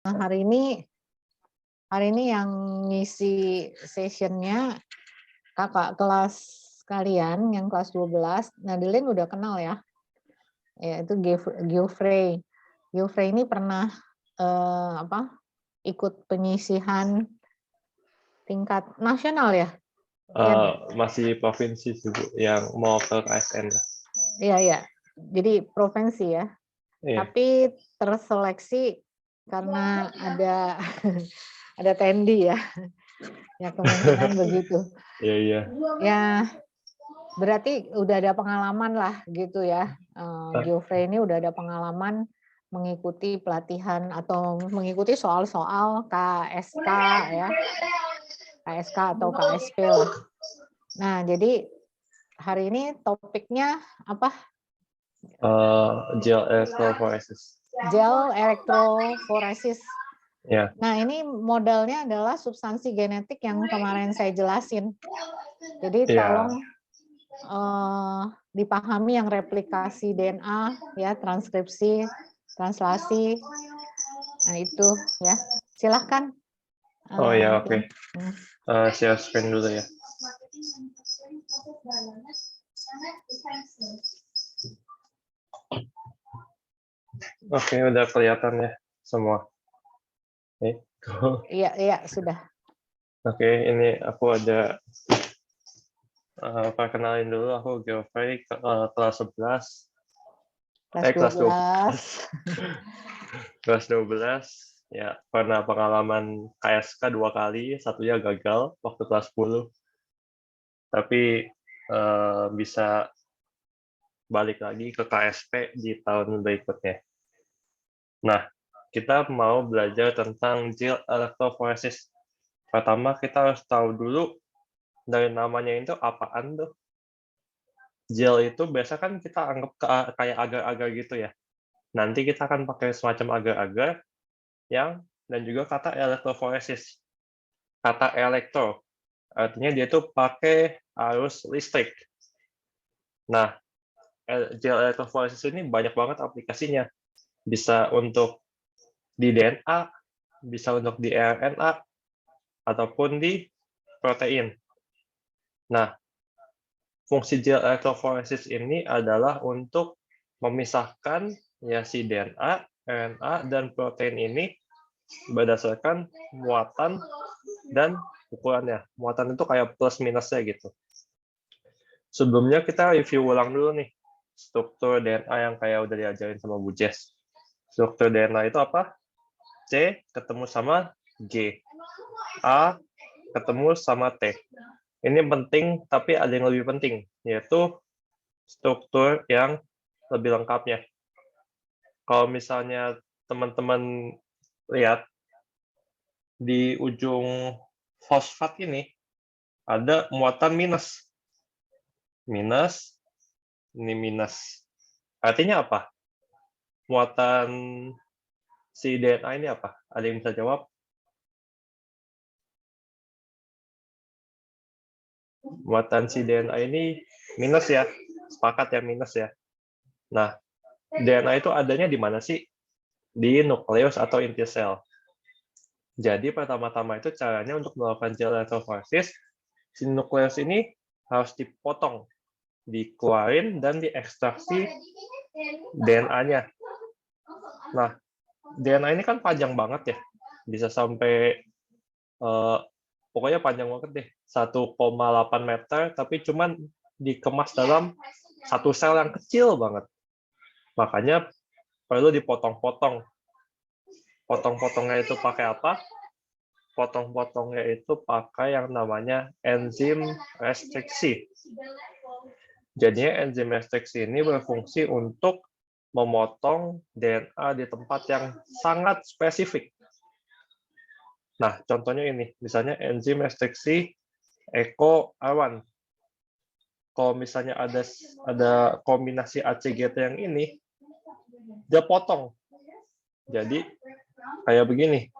Nah, hari ini yang ngisi sessionnya kakak kelas kalian yang kelas 12. Nadeline udah kenal ya, yaitu Geoffrey. Geoffrey ini pernah ikut penyisihan tingkat nasional ya? Masih provinsi sih, Bu, yang mau ke KSN. Iya, iya. Jadi provinsi ya. Iya. Tapi terseleksi karena ada ada tendi ya. Ya kemungkinan begitu. Iya, iya. Ya berarti udah ada pengalaman lah gitu ya. Geoffrey ini udah ada pengalaman mengikuti pelatihan atau mengikuti soal-soal KSK ya. KSK atau KSP lah. Nah, jadi hari ini topiknya apa? Gel electrophoresis. Gel electrophoresis. Ya. Nah, ini modelnya adalah substansi genetik yang kemarin saya jelasin. Jadi tolong dipahami yang replikasi DNA, ya, transkripsi, translasi. Nah, itu ya. Silahkan. Oh ya, oke. Share screen dulu ya. Oke, udah kelihatan ya semua. Iya, iya, sudah. Oke, ini aku ada perkenalin dulu, aku Geoffrey, kelas 11. Kelas 12. Kelas 12, ya pernah pengalaman KSK 2 kali, satunya gagal waktu kelas 10. Tapi bisa balik lagi ke KSP di tahun berikutnya. Nah, kita mau belajar tentang gel electrophoresis. Pertama, kita harus tahu dulu dari namanya itu apaan tuh. Gel itu biasa kan kita anggap kayak agar-agar gitu ya. Nanti kita akan pakai semacam agar-agar dan juga kata electrophoresis. Kata elektro, artinya dia tuh pakai arus listrik. Nah, gel electrophoresis ini banyak banget aplikasinya. Bisa untuk di DNA, bisa untuk di RNA, ataupun di protein. Nah, fungsi gel electrophoresis ini adalah untuk memisahkan ya si DNA, RNA, dan protein ini berdasarkan muatan dan ukurannya. Muatan itu kayak plus minusnya gitu. Sebelumnya kita review ulang dulu nih struktur DNA yang kayak udah diajarin sama Bu Jess. Struktur DNA itu apa? C ketemu sama G. A ketemu sama T. Ini penting, tapi ada yang lebih penting, yaitu struktur yang lebih lengkapnya. Kalau misalnya teman-teman lihat, di ujung fosfat ini ada muatan minus. Minus, ini minus. Artinya apa? Muatan si DNA ini apa? Ada yang bisa jawab? Muatan si DNA ini minus ya. Sepakat ya, minus ya. Nah, DNA itu adanya di mana sih? Di nukleus atau inti sel. Jadi pertama-tama itu caranya untuk melakukan gel electrophoresis, si nukleus ini harus dipotong, dikeluarin, dan diekstraksi DNA-nya. Nah, DNA ini kan panjang banget ya. Bisa sampai, pokoknya panjang banget deh. 1,8 meter, tapi cuman dikemas dalam satu sel yang kecil banget. Makanya perlu dipotong-potong. Potong-potongnya itu pakai apa? Potong-potongnya itu pakai yang namanya enzim restriksi. Jadinya enzim restriksi ini berfungsi untuk memotong DNA di tempat yang sangat spesifik. Nah, contohnya ini, misalnya enzim restriksi EcoR1. Kalau misalnya ada kombinasi ACGT yang ini, dia potong. Jadi kayak begini.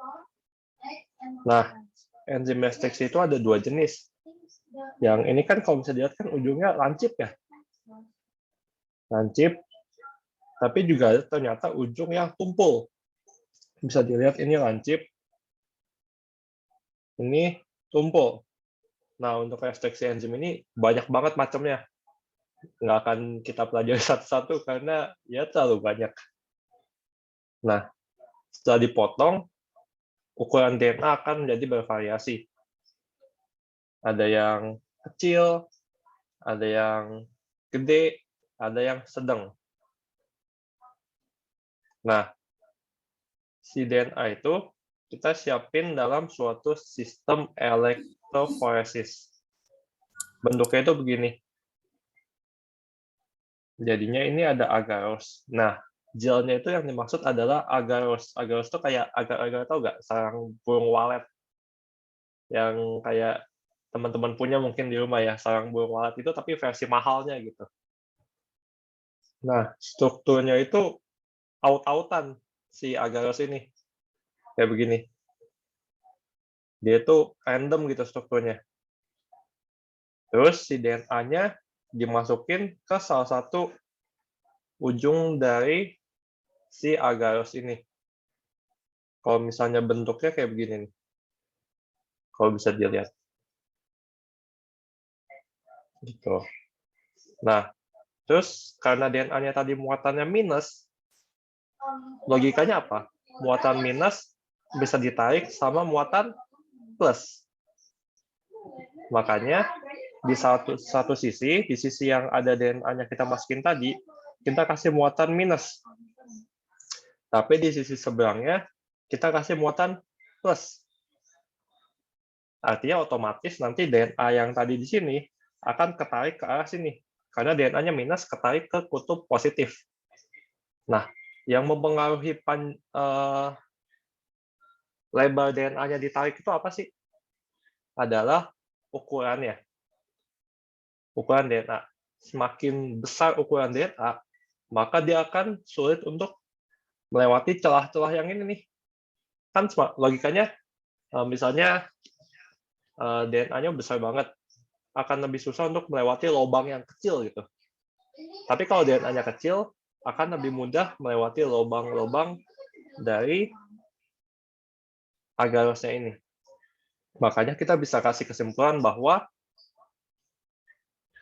Nah, enzim restriksi itu ada 2 jenis. Yang ini kan kalau bisa dilihat kan ujungnya lancip ya. Lancip, tapi juga ada ternyata ujung yang tumpul. Bisa dilihat ini lancip, ini tumpul. Nah, untuk restriksi enzim ini banyak banget macamnya. Nggak akan kita pelajari satu-satu karena ya terlalu banyak. Nah, setelah dipotong, ukuran DNA akan menjadi bervariasi. Ada yang kecil, ada yang gede, ada yang sedang. Nah, si DNA itu kita siapin dalam suatu sistem elektroforesis. Bentuknya itu begini. Jadinya ini ada agarose. Nah, gelnya itu yang dimaksud adalah agarose. Agarose itu kayak agar-agar, tau nggak? Sarang burung walet yang kayak teman-teman punya mungkin di rumah ya, sarang burung walet itu tapi versi mahalnya gitu. Nah, strukturnya itu aut-autan si agarose ini. Kayak begini. Dia itu random gitu strukturnya. Terus si DNA-nya dimasukin ke salah satu ujung dari si agarose ini. Kalau misalnya bentuknya kayak begini nih. Kalau bisa dilihat. Gitu. Nah, terus karena DNA-nya tadi muatannya minus, logikanya apa? Muatan minus bisa ditarik sama muatan plus. Makanya di satu sisi, di sisi yang ada DNA-nya kita masukin tadi, kita kasih muatan minus. Tapi di sisi seberangnya, kita kasih muatan plus. Artinya otomatis nanti DNA yang tadi di sini akan ketarik ke arah sini. Karena DNA-nya minus ketarik ke kutub positif. Nah, yang mempengaruhi lebar DNA-nya ditarik itu apa sih? Adalah ukurannya. Ukuran DNA. Semakin besar ukuran DNA, maka dia akan sulit untuk melewati celah-celah yang ini nih. Kan logikanya, misalnya DNA-nya besar banget, akan lebih susah untuk melewati lubang yang kecil gitu. Tapi kalau DNA-nya kecil, akan lebih mudah melewati lubang-lubang dari agarose-nya ini. Makanya kita bisa kasih kesimpulan bahwa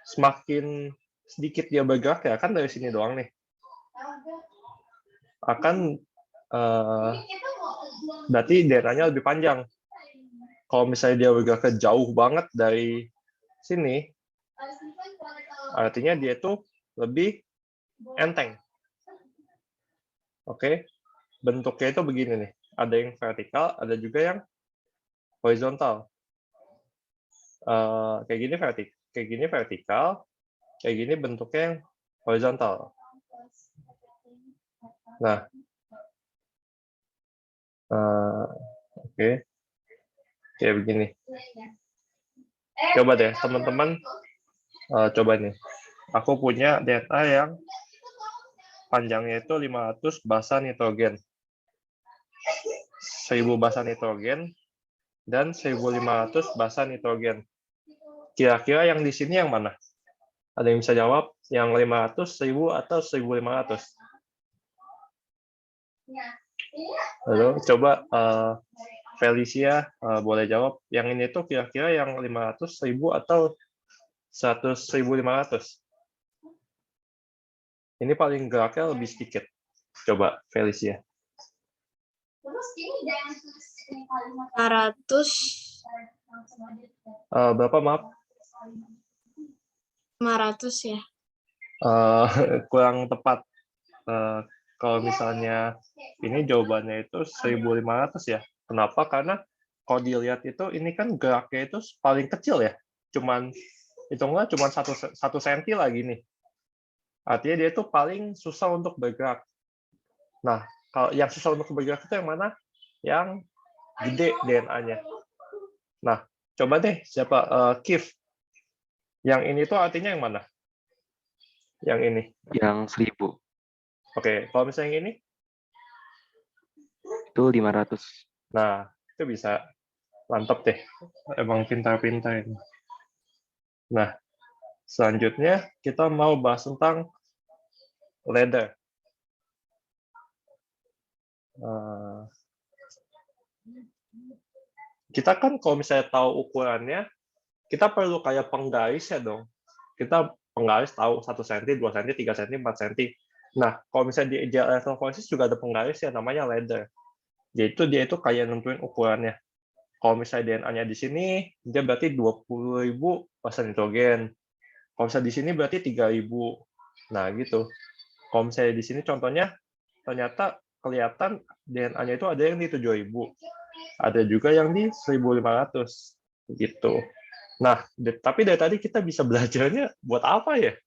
semakin sedikit dia bergerak ya kan dari sini doang nih, akan berarti DNA-nya lebih panjang. Kalau misalnya dia bergerak ke jauh banget dari sini, artinya dia itu lebih enteng. Oke, bentuknya itu begini nih. Ada yang vertikal, ada juga yang horizontal. Kayak gini vertikal, kayak gini bentuknya yang horizontal. Nah, oke, kayak begini. Coba deh, teman-teman, coba nih. Aku punya DNA yang panjangnya itu 500 basa nitrogen. 1000 basa nitrogen dan 1500 basa nitrogen. Kira-kira yang di sini yang mana? Ada yang bisa jawab? Yang 500, 1000, atau 1500? Halo, coba Felicia boleh jawab. Yang ini tuh kira-kira yang 500, 1000, atau 100, 1500? Ini paling geraknya lebih sedikit. Coba Felicia. 500. Berapa, maaf? 500 ya. Kurang tepat. Kalau misalnya ini jawabannya itu 1500 ya. Kenapa? Karena kalau dilihat itu ini kan geraknya itu paling kecil ya. Hitungnya cuma 1 senti lah gini. Artinya dia itu paling susah untuk bergerak. Nah, kalau yang susah untuk bergerak itu yang mana? Yang gede DNA-nya. Nah, coba deh siapa Kif. Yang ini tuh artinya yang mana? Yang ini. Yang 1000. Oke, kalau misalnya yang ini? Itu 500. Nah, itu bisa. Mantap deh. Emang pintar-pintar ini. Nah, selanjutnya kita mau bahas tentang ladder. Kita kan kalau misalnya tahu ukurannya, kita perlu kayak penggaris ya dong. Kita penggaris tahu 1 cm, 2 cm, 3 cm, 4 cm. Nah, kalau misalnya di gel electrophoresis juga ada penggaris ya namanya ladder. Dia itu kayak nentuin ukurannya. Kalau misalnya DNA-nya di sini, dia berarti 20.000 persen nitrogen. Kalau misalnya di sini berarti 3.000. Nah, gitu. Kalau misalnya di sini contohnya, ternyata kelihatan DNA-nya itu ada yang di 7.000. Ada juga yang di 1.500. Gitu. Nah, tapi dari tadi kita bisa belajarnya buat apa ya?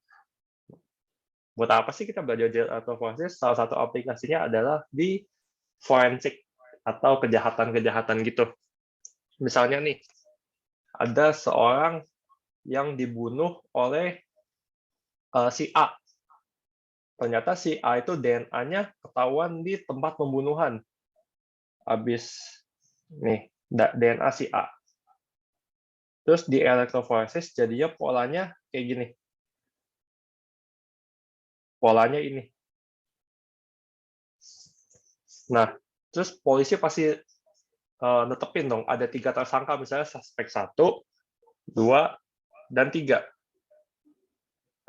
Buat apa sih kita belajar gel electrophoresis? Salah satu aplikasinya adalah di forensik atau kejahatan-kejahatan gitu. Misalnya nih, ada seorang yang dibunuh oleh si A. Ternyata si A itu DNA-nya ketahuan di tempat pembunuhan. Habis nih, DNA si A. Terus di electrophoresis jadinya polanya kayak gini. Polanya ini. Nah, terus polisi pasti netepin dong, ada 3 tersangka, misalnya suspek 1, 2, dan 3.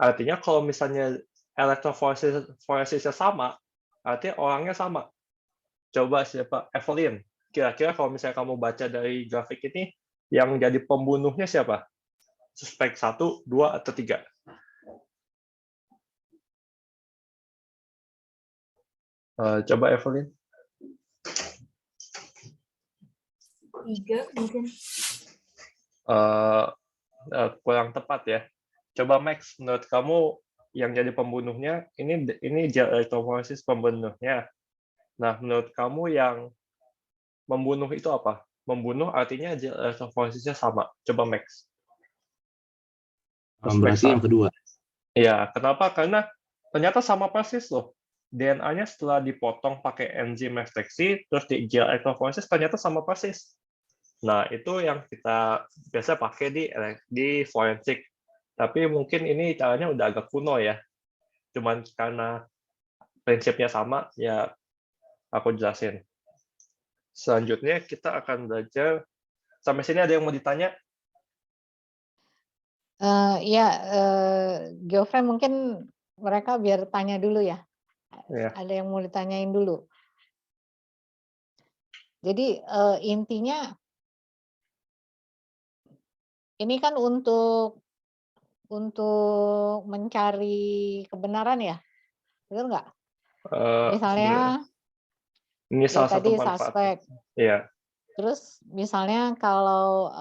Artinya kalau misalnya electrophoresis-nya sama, artinya orangnya sama. Coba siapa? Evelyn. Kira-kira kalau misalnya kamu baca dari grafik ini, yang jadi pembunuhnya siapa? Suspek 1, 2, atau 3? Coba Evelyn. 3 mungkin. Kurang tepat ya. Coba Max, menurut kamu yang jadi pembunuhnya, ini gel electrophoresis pembunuhnya. Nah, menurut kamu yang membunuh itu apa? Membunuh artinya gel electrophoresisnya sama. Coba Max. Berarti yang kedua. Ya, kenapa? Karena ternyata sama persis loh. DNA-nya setelah dipotong pakai enzim ekstraksi, terus di gel electrophoresis ternyata sama persis. Nah, itu yang kita biasa pakai di forensik. Tapi mungkin ini caranya udah agak kuno ya. Cuman karena prinsipnya sama, ya aku jelasin. Selanjutnya kita akan belajar. Sampai sini ada yang mau ditanya? Ya, Geoffrey mungkin mereka biar tanya dulu ya. Ya. Ada yang mau ditanyain dulu. Jadi intinya ini kan untuk mencari kebenaran ya, betul nggak? Misalnya ini ya salah satu tadi manfaat. suspek. Iya. Terus misalnya kalau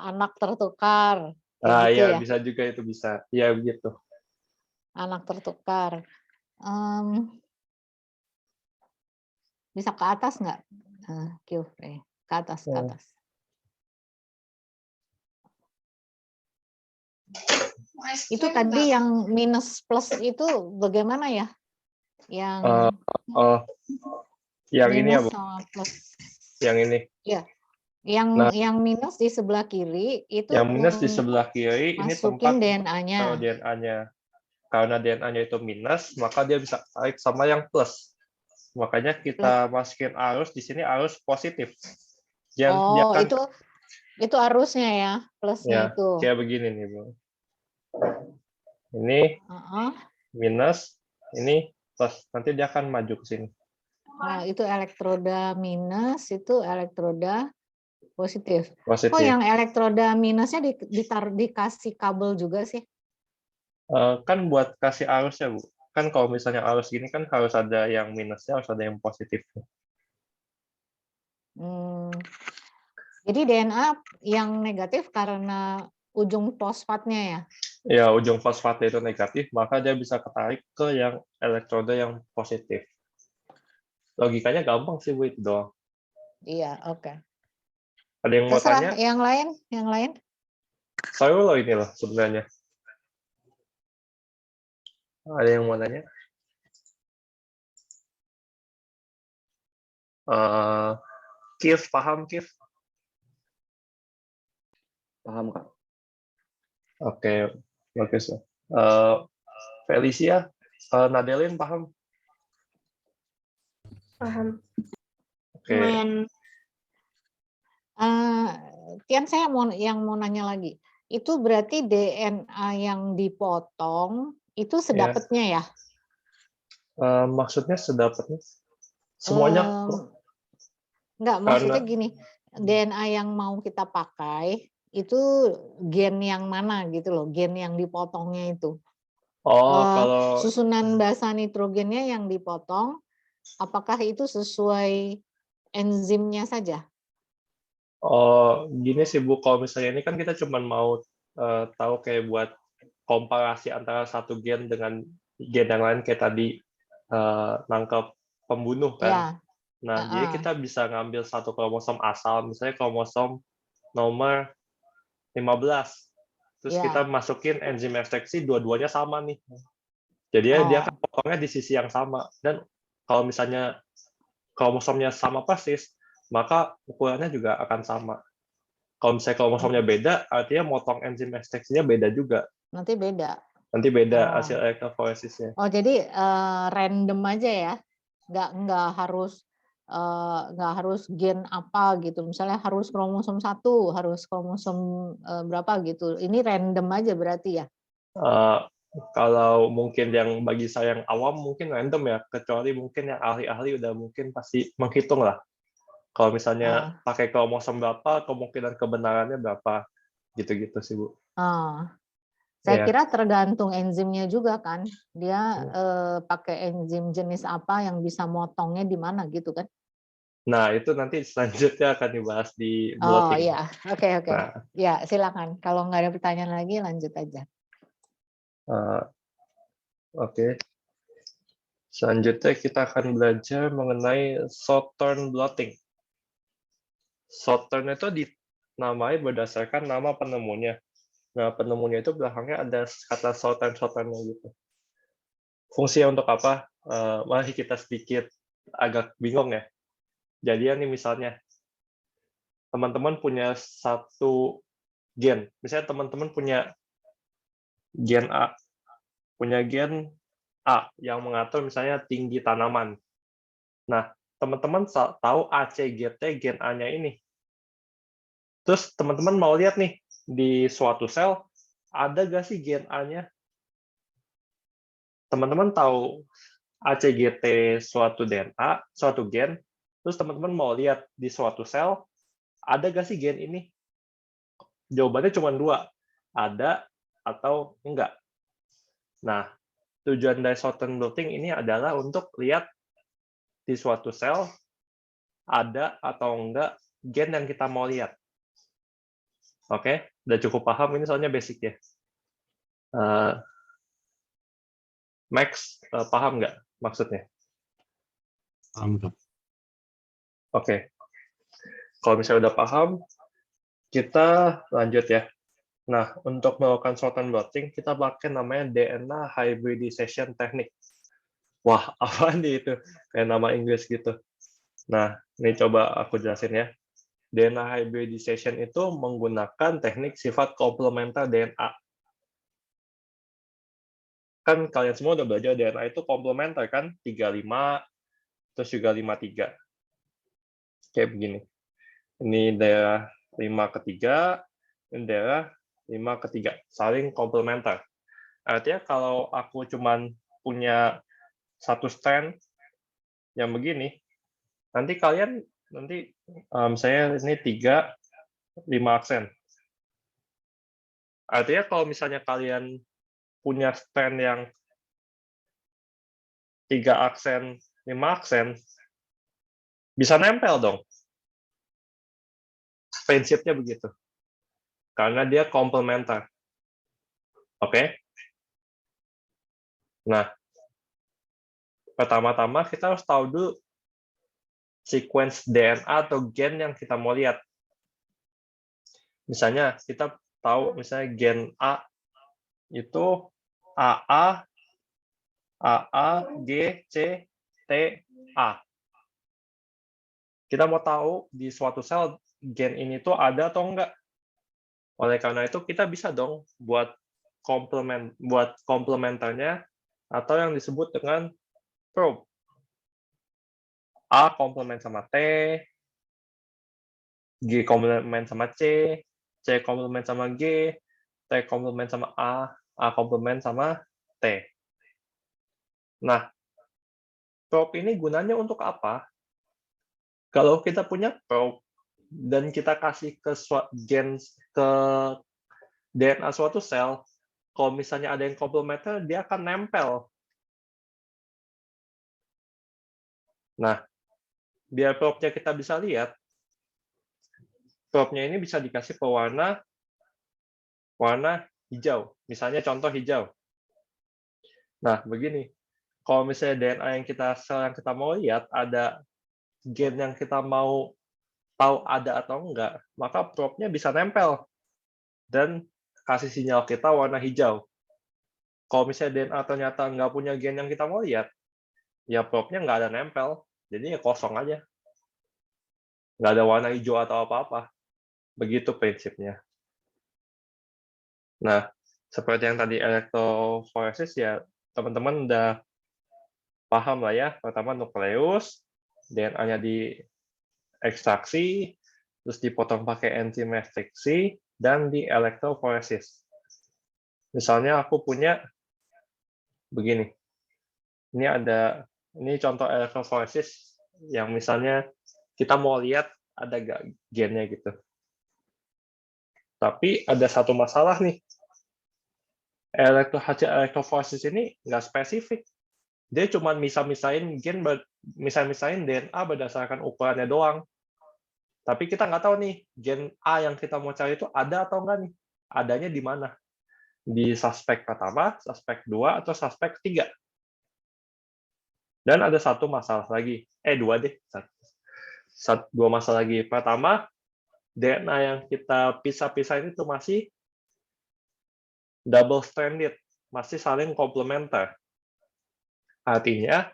anak tertukar, kayak gitu Ya, ya. bisa juga itu bisa. Iya, begitu. Anak tertukar. Bisa ke atas nggak? Geoffrey, ke atas, ke atas. Itu tadi yang minus plus itu bagaimana ya? Yang yang ini ya, Bu. sama plus. Yang ini. Ya. Nah, Yang minus di sebelah kiri itu yang minus di sebelah kiri ini tempat DNA-nya. DNA-nya. Karena DNA-nya itu minus, maka dia bisa tarik sama yang plus. Makanya kita masukin arus di sini arus positif. Dia kan, itu arusnya ya, plusnya ya, itu. kayak begini nih, Bu. Ini minus, ini plus. Nanti dia akan maju ke sini. Nah, itu elektroda minus, itu elektroda positif. Positif. Kok yang elektroda minusnya dikasih kabel juga sih? Kan buat kasih arus ya, Bu. Kan kalau misalnya arus gini kan harus ada yang minusnya, harus ada yang positifnya. Jadi DNA yang negatif karena ujung fosfatnya ya? Ya, ujung fosfatnya itu negatif, maka dia bisa ketarik ke yang elektroda yang positif. Logikanya gampang sih, Bu, itu doang. Iya, oke. Ada yang mau tanya? Yang lain? Saya loh ini loh sebenarnya. Ada yang mau tanya? Kif, paham Kif? Paham, Kak. Oke, bagus. Felicia, Nadelin paham? Paham. Oke. Eee, Tian, saya mau nanya lagi, itu berarti DNA yang dipotong itu Ya, sedapatnya ya? maksudnya sedapatnya semuanya Mmm, Enggak, maksudnya karena gini, DNA yang mau kita pakai itu gen yang mana gitu loh, gen yang dipotongnya itu. kalau Susunan basa nitrogennya yang dipotong, apakah itu sesuai enzimnya saja? gini sih Bu, kalau misalnya ini kan kita cuman mau tahu kayak buat komparasi antara satu gen dengan gen yang lain kayak tadi nangkep pembunuh kan. Ya, Nah, jadi heeh, kita bisa ngambil satu kromosom asal, misalnya kromosom nomor 15. Terus kita ya. masukin enzim ekstraksi dua-duanya sama nih. Jadi dia kan Oh, potongnya di sisi yang sama. Dan kalau misalnya kromosomnya sama persis, maka ukurannya juga akan sama. Kalau misalnya kromosomnya mhm, beda, artinya motong enzim ekstraksinya beda juga. nanti beda. Nanti beda Oh. hasil elektroforesisnya. Oh, jadi, random aja ya? Nggak harus, nggak harus gen apa gitu, misalnya harus kromosom satu, harus kromosom, berapa gitu, ini random aja berarti ya? Eh, kalau mungkin yang bagi saya yang awam mungkin random ya, kecuali mungkin yang ahli-ahli udah mungkin pasti menghitung lah. Kalau misalnya Heeh, pakai kromosom berapa, kemungkinan kebenarannya berapa, gitu-gitu sih Bu. oh, saya Ya. kira tergantung enzimnya juga kan, dia, pakai enzim jenis apa yang bisa motongnya di mana gitu kan? Nah, itu nanti selanjutnya akan dibahas di Oh blotting. iya, oke, oke. Nah, Ya silakan, kalau nggak ada pertanyaan lagi lanjut aja. eh, oke. Selanjutnya kita akan belajar mengenai Southern blotting. Southern itu dinamai berdasarkan nama penemunya. Nah, penemunya itu belakangnya ada kata Southern-nya gitu. Fungsinya untuk apa? Mari kita sedikit agak bingung ya. Jadi nih misalnya, teman-teman punya satu gen. Misalnya teman-teman punya gen A, punya gen A yang mengatur misalnya tinggi tanaman. Nah, teman-teman tahu ACGT gen A-nya ini. Terus teman-teman mau lihat nih, di suatu sel, ada nggak sih gen A-nya? Teman-teman tahu ACGT suatu DNA, suatu gen, terus teman-teman mau lihat di suatu sel, ada nggak sih gen ini? Jawabannya cuma dua, ada atau enggak. Nah, tujuan dari Southern blotting ini adalah untuk lihat di suatu sel ada atau enggak gen yang kita mau lihat. Oke, udah cukup paham ini soalnya basic ya. Eh, Max, paham nggak maksudnya? Paham, Kak. Oke, kalau misalnya udah paham, kita lanjut ya. Nah, untuk melakukan Southern blotting, kita pakai namanya DNA hybridization technique. Wah, apa nih itu? Kayak nama Inggris gitu. Nah, ini coba aku jelasin ya. DNA hybridization itu menggunakan teknik sifat komplementer DNA. Kan kalian semua udah belajar DNA itu komplementer kan? 35, terus juga 53. Kayak begini. Ini daerah 5 ke 3, ini daerah 5 ke 3. Saling komplementer. Artinya kalau aku cuman punya satu strand yang begini, nanti kalian saya ini 3, 5 aksen. Artinya kalau misalnya kalian punya strand yang 3 aksen, 5 aksen, bisa nempel dong. Prinsipnya begitu. Karena dia komplementer. Oke? Nah, pertama-tama kita harus tahu dulu sequence DNA atau gen yang kita mau lihat. Misalnya kita tahu misalnya gen A itu AA, AA, G, C, T, A. Kita mau tahu di suatu sel gen ini tuh ada atau enggak. Oleh karena itu kita bisa dong buat komplementernya atau yang disebut dengan probe. A komplement sama T, G komplement sama C komplement sama G, T komplement sama A komplement sama T. Nah, probe ini gunanya untuk apa? Kalau kita punya probe dan kita kasih ke DNA suatu sel, kalau misalnya ada yang komplementer, dia akan nempel. Nah, biar probe-nya kita bisa lihat, probe-nya ini bisa dikasih ke warna hijau. Misalnya contoh hijau. Nah, begini. Kalau misalnya DNA sel yang kita mau lihat, ada gen yang kita mau tahu ada atau enggak, maka probe-nya bisa nempel dan kasih sinyal kita warna hijau. Kalau misalnya DNA ternyata nggak punya gen yang kita mau lihat, ya probe-nya nggak ada nempel, jadi ya kosong aja. Nggak ada warna hijau atau apa-apa. Begitu prinsipnya. Nah, seperti yang tadi elektroforesis, ya teman-teman udah paham lah ya. Pertama nukleus, DNA-nya diekstraksi, terus dipotong pakai enzim restriksi, dan di elektroforesis. Misalnya aku punya begini. Ini contoh elektroforesis yang misalnya kita mau lihat ada nggak gennya gitu. Tapi ada satu masalah nih. Hasil elektroforesis ini nggak spesifik. Dia cuma misahin DNA berdasarkan ukurannya doang. Tapi kita nggak tahu nih, gen A yang kita mau cari itu ada atau enggak nih? Adanya di mana? Di suspek pertama, suspek 2, atau suspek 3. Dan ada satu masalah lagi. Dua deh. Dua masalah lagi. Pertama, DNA yang kita pisah-pisahin itu masih double stranded, masih saling komplementer. Artinya,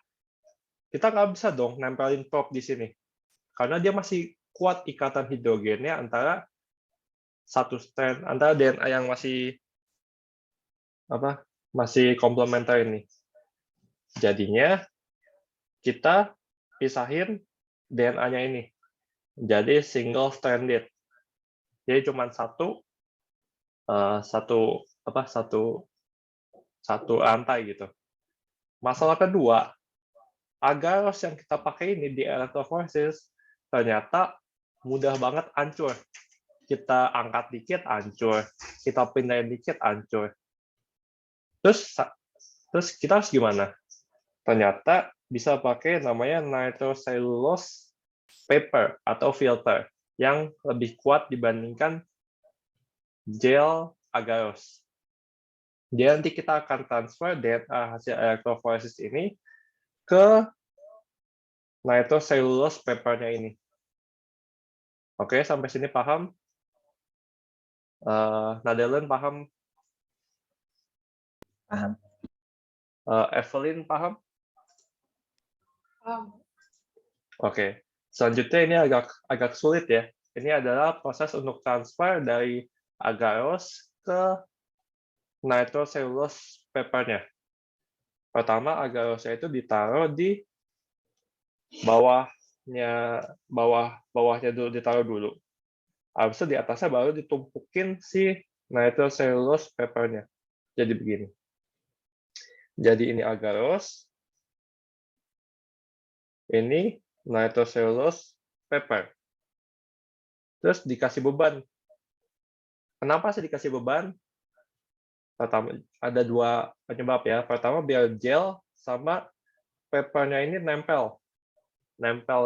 kita nggak bisa dong nempelin probe di sini. Karena dia masih kuat ikatan hidrogennya antara antara DNA yang masih komplementer ini. Jadinya, kita pisahin DNA-nya ini. Jadi single stranded. Jadi cuma satu rantai gitu. Masalah kedua, agarose yang kita pakai ini di elektroforesis ternyata mudah banget hancur. Kita angkat dikit hancur, kita pindahin dikit hancur. Terus kita harus gimana? Ternyata bisa pakai namanya nitrocellulose paper atau filter yang lebih kuat dibandingkan gel agarose. Jadi nanti kita akan transfer DNA hasil elektroforesis ini ke nitrocellulose paper-nya ini. Oke, sampai sini paham? Nadelen paham? Paham. Evelyn paham? Paham. Oke. Selanjutnya ini agak sulit ya. Ini adalah proses untuk transfer dari agarose ke nitrocellulose paper-nya. Pertama, agarose itu ditaruh di bawahnya dulu, ditaruh dulu. Habis itu di atasnya baru ditumpukin si nitrocellulose paper-nya. Jadi begini. Jadi ini agarose, ini nitrocellulose paper. Terus dikasih beban. Kenapa sih dikasih beban? Pertama, ada dua penyebab ya. Pertama, biar gel sama papernya ini nempel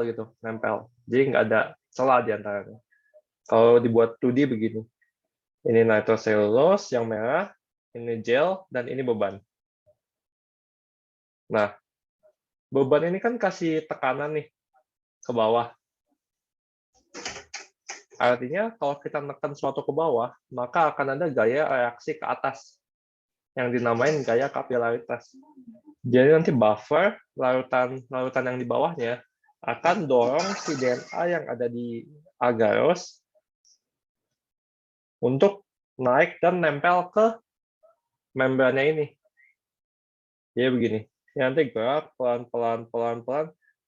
gitu, nempel. Jadi nggak ada celah di antaranya. Kalau dibuat 2D begini. Ini nitrocellulose yang merah, ini gel, dan ini beban. Nah, beban ini kan kasih tekanan nih ke bawah. Artinya kalau kita menekan suatu ke bawah, maka akan ada gaya reaksi ke atas yang dinamain gaya kapilaritas. Jadi nanti buffer larutan yang di bawahnya akan dorong si DNA yang ada di agarose untuk naik dan nempel ke membrannya ini. Jadi begini, nanti gerak pelan-pelan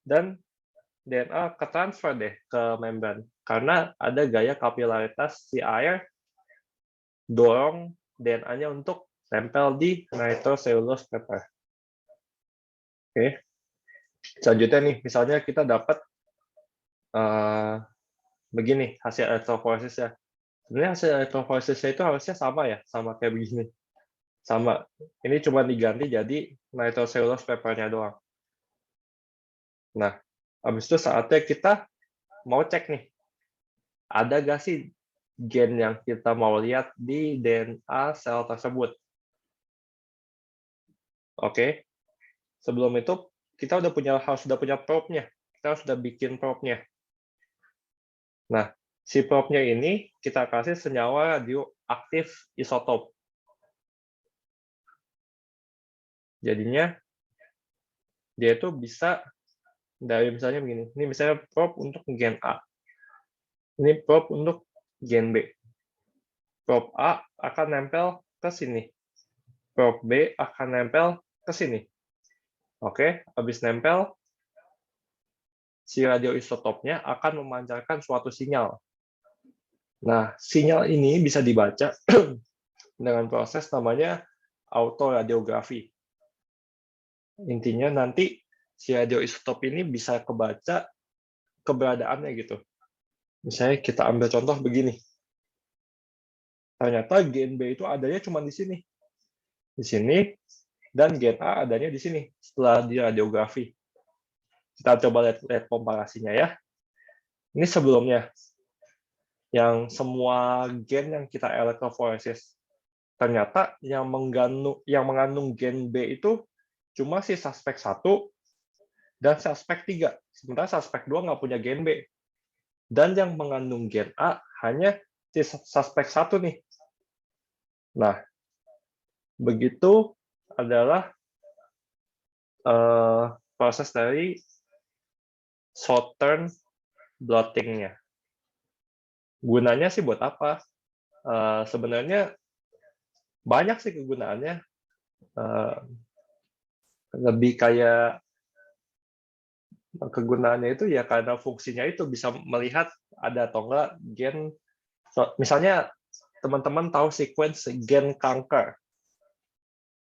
dan DNA ke transfer deh ke membran. Karena ada gaya kapilaritas si air dorong DNA-nya untuk nempel di nitrocellulose paper. Oke. Selanjutnya nih, misalnya kita dapat begini hasil elektroforesisnya. Sebenarnya hasil elektroforesisnya itu harusnya sama ya, sama kayak begini. Sama. Ini cuma diganti jadi nitrocellulose paper-nya doang. Nah, habis itu saatnya kita mau cek nih, ada nggak sih gen yang kita mau lihat di DNA sel tersebut. Oke. Sebelum itu, kita harus udah punya probe-nya. Kita harus udah bikin probe-nya. Nah, si probe-nya ini kita kasih senyawa radioaktif isotop. Jadinya dia itu bisa dari misalnya begini. Ini misalnya probe untuk gen A. Ini probe untuk gen B. Probe A akan nempel ke sini. Probe B akan nempel ke sini. Oke, habis nempel, si radioisotopnya akan memancarkan suatu sinyal. Nah, sinyal ini bisa dibaca dengan proses namanya autoradiografi. Intinya nanti si radioisotop ini bisa kebaca keberadaannya gitu. Misalnya kita ambil contoh begini. Ternyata gen B itu adanya cuma di sini. Di sini, dan gen A adanya di sini setelah di radiografi. Kita coba lihat komparasinya ya. Ini sebelumnya. Yang semua gen yang kita elektroforesis. Ternyata yang mengandung gen B itu cuma si suspek 1 dan suspek 3. Sementara suspek 2 nggak punya gen B. Dan yang mengandung gen A hanya si suspek 1 nih. Nah, begitu adalah proses dari Southern blotting-nya. Gunanya sih buat apa? Sebenarnya banyak sih kegunaannya. Lebih kayak kegunaannya itu ya karena fungsinya itu bisa melihat ada atau enggak gen. Misalnya teman-teman tahu sequence gen kanker.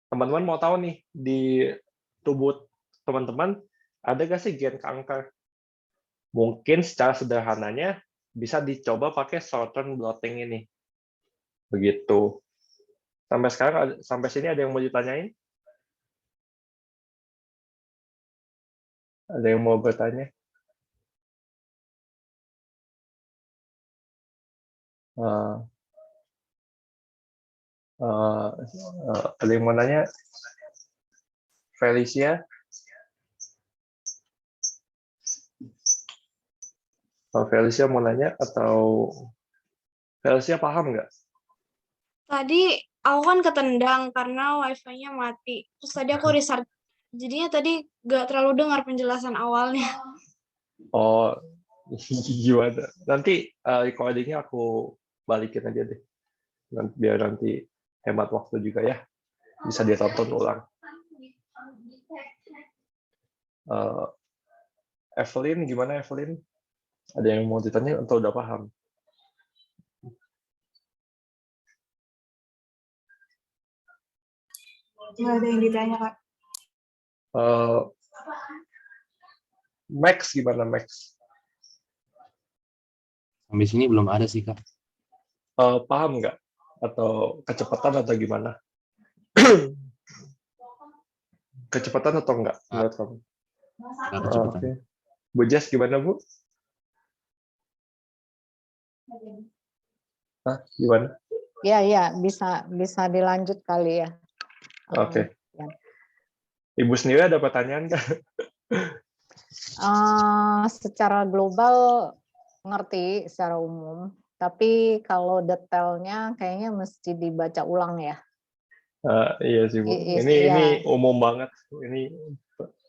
Teman-teman mau tahu nih di tubuh teman-teman ada nggak sih gen kanker? Mungkin secara sederhananya bisa dicoba pakai Southern blotting ini. Begitu. Sampai sini ada yang mau ditanyain? Ada yang mau bertanya? Ada yang mau nanya? Felicia? Felicia mau nanya atau Felicia paham nggak? Tadi aku kan ketendang karena wifi-nya mati. Terus tadi aku restart. Jadinya tadi gak terlalu dengar penjelasan awalnya. Oh, gimana? Nanti recording-nya aku balikin aja deh. Biar nanti hemat waktu juga ya. Bisa ditonton ulang. Evelyn, gimana Evelyn? Ada yang mau ditanya atau udah paham? Nggak ada yang ditanya, Kak. Max gimana Max? Sampai sini belum ada sih, Kak. Paham nggak? Atau kecepatan atau gimana? Kecepatan atau enggak menurut kamu? Nggak kecepatan. Oke. Bu Jess gimana Bu? Gimana? Ya, bisa dilanjut kali ya. Oke. Ya. Ibu sendiri ada pertanyaan nggak? Secara global ngerti secara umum, tapi kalau detailnya kayaknya mesti dibaca ulang ya. Iya sih Bu. Ini umum banget. Ini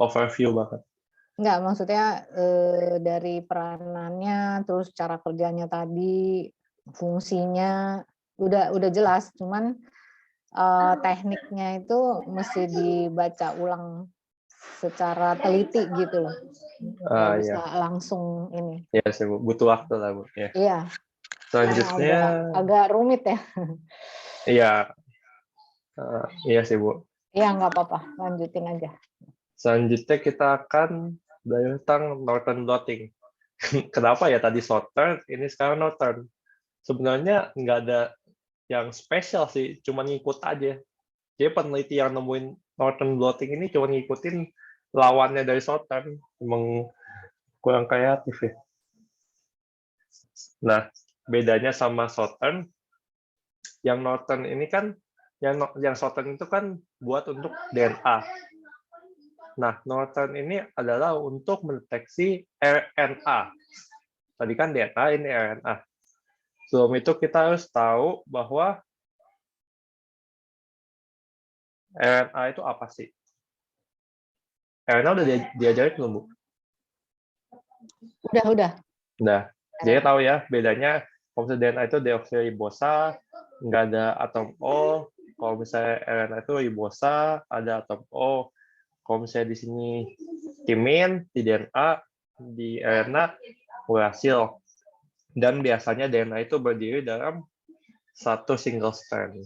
overview banget. Enggak, maksudnya dari peranannya, terus cara kerjanya tadi, fungsinya udah jelas, cuman tekniknya itu mesti dibaca ulang secara teliti gitu loh. Nggak bisa Ya, langsung ini. ya sih Bu, butuh waktu lah Bu. Ya. Iya, Selanjutnya, agak rumit ya. iya, iya sih Bu. Iya, nggak apa-apa, lanjutin aja. Selanjutnya kita akan belajar tentang northern blotting. Kenapa ya tadi southern, ini sekarang northern? Sebenarnya nggak ada yang spesial sih, cuma ngikut aja. Jadi peneliti yang nemuin northern blotting ini cuma ngikutin lawannya dari southern, emang kurang kreatif ya. Nah, bedanya sama southern, yang northern ini kan, yang southern itu kan buat untuk DNA. Nah, northern ini adalah untuk mendeteksi RNA. Tadi kan DNA, ini RNA. Sebelum itu kita harus tahu bahwa RNA itu apa sih? RNA udah diajarin belum, Bu? Udah. Nah, jadi tahu ya bedanya kalau misalnya DNA itu deoksiribosa, nggak ada atom O. Kalau misalnya RNA itu ribosa, ada atom O. Kalau misalnya di sini timin, di DNA, di RNA, uracil. Dan biasanya DNA itu berdiri dalam satu single strand.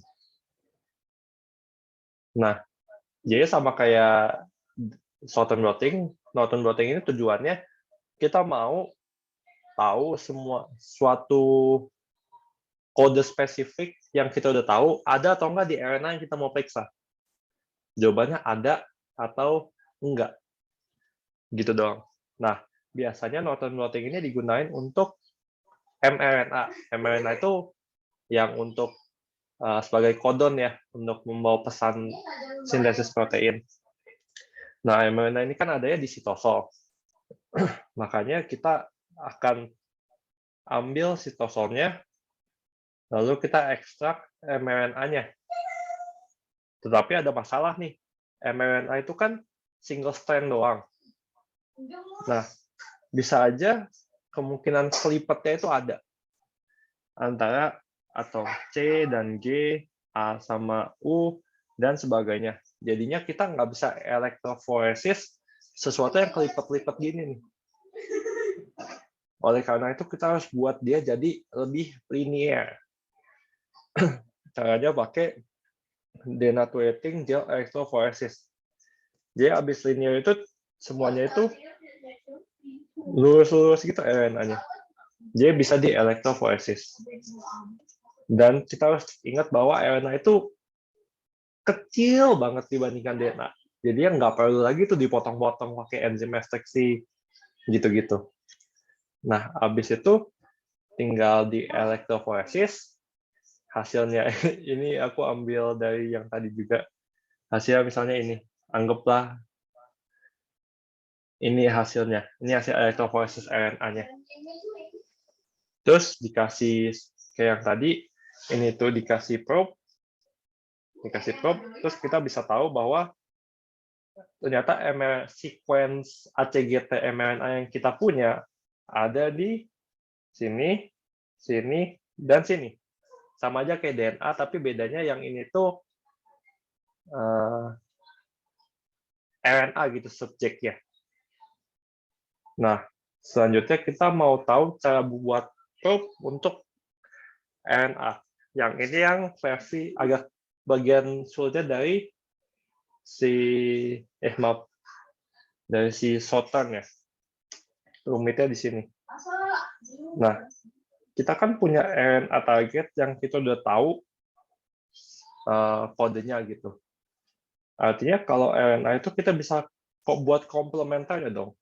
Nah, jadi sama kayak northern blotting ini tujuannya kita mau tahu suatu kode spesifik yang kita udah tahu ada atau enggak di RNA yang kita mau periksa. Jawabannya ada atau enggak. Gitu dong. Nah, biasanya northern blotting ini digunakan untuk mRNA. mRNA itu yang untuk sebagai kodon ya, untuk membawa pesan sintesis protein. Nah, mRNA ini kan adanya di sitosol. Makanya kita akan ambil sitosolnya, lalu kita ekstrak mRNA-nya. Tetapi ada masalah nih, mRNA itu kan single strand doang. Nah, bisa aja kemungkinan kelipatnya itu ada antara atom C dan G, A sama U, dan sebagainya. Jadinya kita nggak bisa elektroforesis sesuatu yang kelipat-lipat gini nih. Oleh karena itu kita harus buat dia jadi lebih linear. Caranya pakai denaturating gel electrophoresis. Jadi habis linear itu semuanya itu lurus-lurus gitu RNA-nya. Jadi bisa di electrophoresis. Dan kita harus ingat bahwa RNA itu kecil banget dibandingkan DNA. Jadi yang nggak perlu lagi tuh dipotong-potong pakai enzim ekstraksi gitu-gitu. Nah, habis itu tinggal di electrophoresis. Hasilnya ini aku ambil dari yang tadi juga. Hasil misalnya ini, anggaplah ini hasilnya. Ini hasil electrophoresis RNA-nya. Terus dikasih kayak yang tadi, ini tuh dikasih probe, terus kita bisa tahu bahwa ternyata sequence ACGT mRNA yang kita punya ada di sini, sini, dan sini. Sama aja kayak DNA, tapi bedanya yang ini tuh RNA gitu subjeknya. Nah, selanjutnya kita mau tahu cara buat probe untuk RNA. Yang ini yang versi agak bagian sulitnya dari si southern ya. Rumitnya di sini. Nah, kita kan punya RNA target yang kita udah tahu kodenya gitu. Artinya kalau RNA itu kita bisa buat komplementer ya dong.